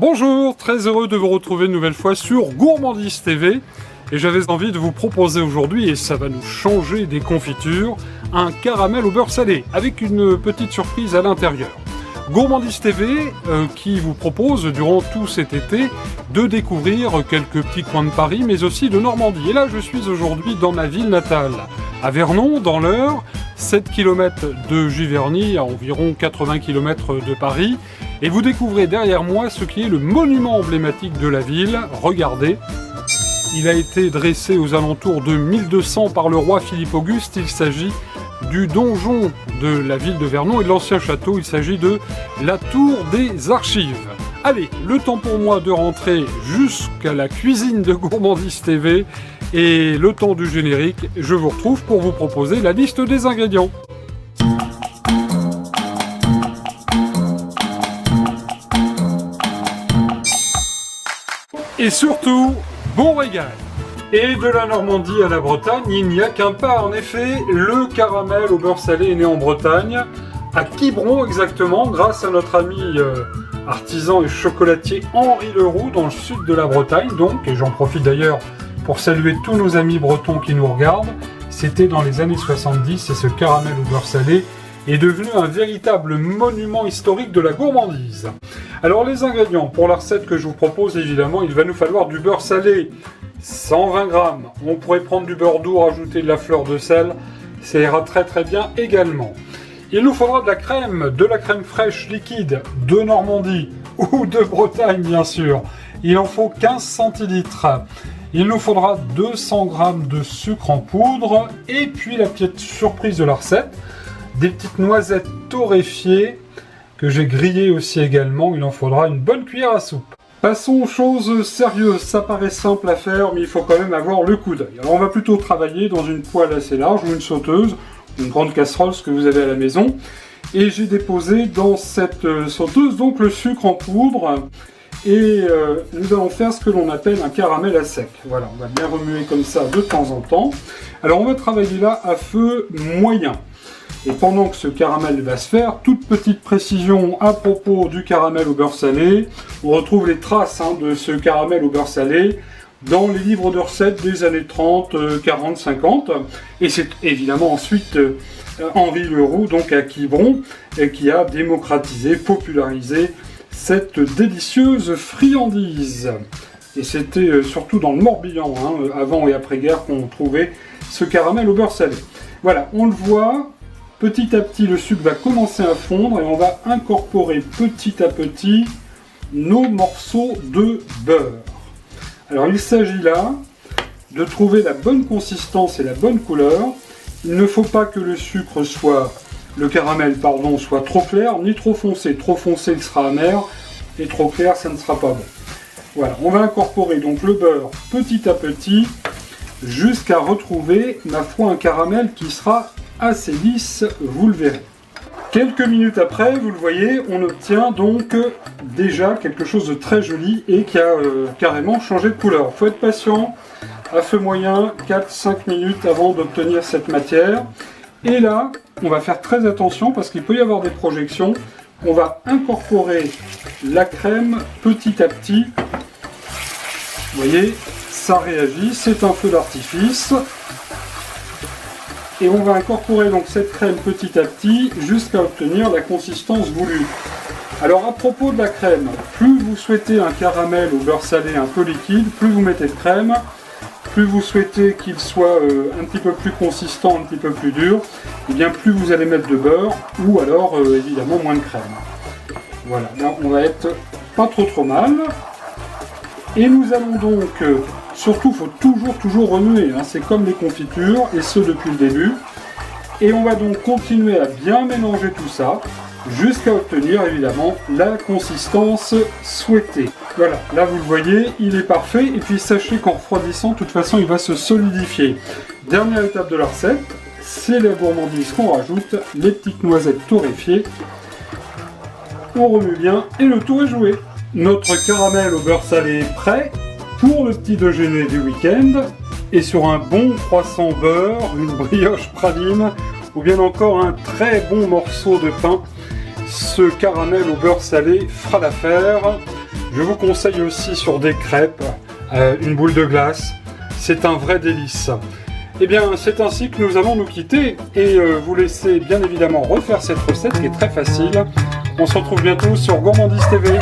Bonjour, très heureux de vous retrouver une nouvelle fois sur Gourmandise TV. Et j'avais envie de vous proposer aujourd'hui, et ça va nous changer des confitures, un caramel au beurre salé, avec une petite surprise à l'intérieur. Gourmandise TV qui vous propose durant tout cet été de découvrir quelques petits coins de Paris, mais aussi de Normandie. Et là, je suis aujourd'hui dans ma ville natale, à Vernon, dans l'Eure, 7 km de Giverny, à environ 80 km de Paris. Et vous découvrez derrière moi ce qui est le monument emblématique de la ville. Regardez, il a été dressé aux alentours de 1200 par le roi Philippe Auguste. Il s'agit du donjon de la ville de Vernon et de l'ancien château. Il s'agit de la tour des archives. Allez, le temps pour moi de rentrer jusqu'à la cuisine de Gourmandise TV. Et le temps du générique, je vous retrouve pour vous proposer la liste des ingrédients. Et surtout, bon régal! Et de la Normandie à la Bretagne, il n'y a qu'un pas. En effet, le caramel au beurre salé est né en Bretagne, à Quiberon exactement, grâce à notre ami artisan et chocolatier Henri Leroux, dans le sud de la Bretagne. Donc, et j'en profite d'ailleurs pour saluer tous nos amis bretons qui nous regardent. C'était dans les années 70 et ce caramel au beurre salé est devenu un véritable monument historique de la gourmandise. Alors les ingrédients pour la recette que je vous propose, évidemment, il va nous falloir du beurre salé, 120 grammes. On pourrait prendre du beurre doux, rajouter de la fleur de sel, ça ira très très bien également. Il nous faudra de la crème fraîche liquide de Normandie ou de Bretagne bien sûr. Il en faut 15 centilitres. Il nous faudra 200 g de sucre en poudre et puis la petite surprise de la recette, des petites noisettes torréfiées que j'ai grillées aussi également. Il en faudra une bonne cuillère à soupe. Passons aux choses sérieuses. Ça paraît simple à faire, mais il faut quand même avoir le coup d'œil. Alors on va plutôt travailler dans une poêle assez large ou une sauteuse, une grande casserole, ce que vous avez à la maison. Et j'ai déposé dans cette sauteuse donc le sucre en poudre. Et nous allons faire ce que l'on appelle un caramel à sec. Voilà, on va bien remuer comme ça de temps en temps. Alors on va travailler là à feu moyen. Et pendant que ce caramel va se faire, toute petite précision à propos du caramel au beurre salé. On retrouve les traces de ce caramel au beurre salé dans les livres de recettes des années 30, 40, 50. Et c'est évidemment ensuite Henri Leroux, donc à Quiberon, qui a démocratisé, popularisé cette délicieuse friandise. Et c'était surtout dans le Morbihan, avant et après-guerre, qu'on trouvait ce caramel au beurre salé. Voilà, on le voit, petit à petit le sucre va commencer à fondre et on va incorporer petit à petit nos morceaux de beurre. Alors il s'agit là de trouver la bonne consistance et la bonne couleur. Il ne faut pas que le sucre soit... Le caramel, soit trop clair, ni trop foncé. Trop foncé, il sera amer, et trop clair, ça ne sera pas bon. Voilà, on va incorporer donc le beurre petit à petit, jusqu'à retrouver, ma foi, un caramel qui sera assez lisse, vous le verrez. Quelques minutes après, vous le voyez, on obtient donc déjà quelque chose de très joli et qui a carrément changé de couleur. Il faut être patient, à feu moyen, 4-5 minutes avant d'obtenir cette matière. Et là, on va faire très attention parce qu'il peut y avoir des projections. On va incorporer la crème petit à petit. Vous voyez, ça réagit, c'est un feu d'artifice. Et on va incorporer donc cette crème petit à petit jusqu'à obtenir la consistance voulue. Alors à propos de la crème, plus vous souhaitez un caramel au beurre salé un peu liquide, plus vous mettez de crème. Plus vous souhaitez qu'il soit un petit peu plus consistant, un petit peu plus dur, et bien plus vous allez mettre de beurre, ou alors évidemment moins de crème. Voilà, là on va être pas trop mal. Et nous allons donc, surtout il faut toujours remuer, c'est comme les confitures, et ce depuis le début. Et on va donc continuer à bien mélanger tout ça, jusqu'à obtenir évidemment la consistance souhaitée. Voilà, là vous le voyez, il est parfait, et puis sachez qu'en refroidissant, de toute façon il va se solidifier. Dernière étape de la recette, c'est la gourmandise qu'on rajoute, les petites noisettes torréfiées. On remue bien, et le tour est joué. Notre caramel au beurre salé est prêt pour le petit déjeuner du week-end, et sur un bon croissant beurre, une brioche praline, ou bien encore un très bon morceau de pain, ce caramel au beurre salé fera l'affaire. Je vous conseille aussi sur des crêpes, une boule de glace. C'est un vrai délice. Eh bien, c'est ainsi que nous allons nous quitter et vous laisser bien évidemment refaire cette recette qui est très facile. On se retrouve bientôt sur Gourmandise TV.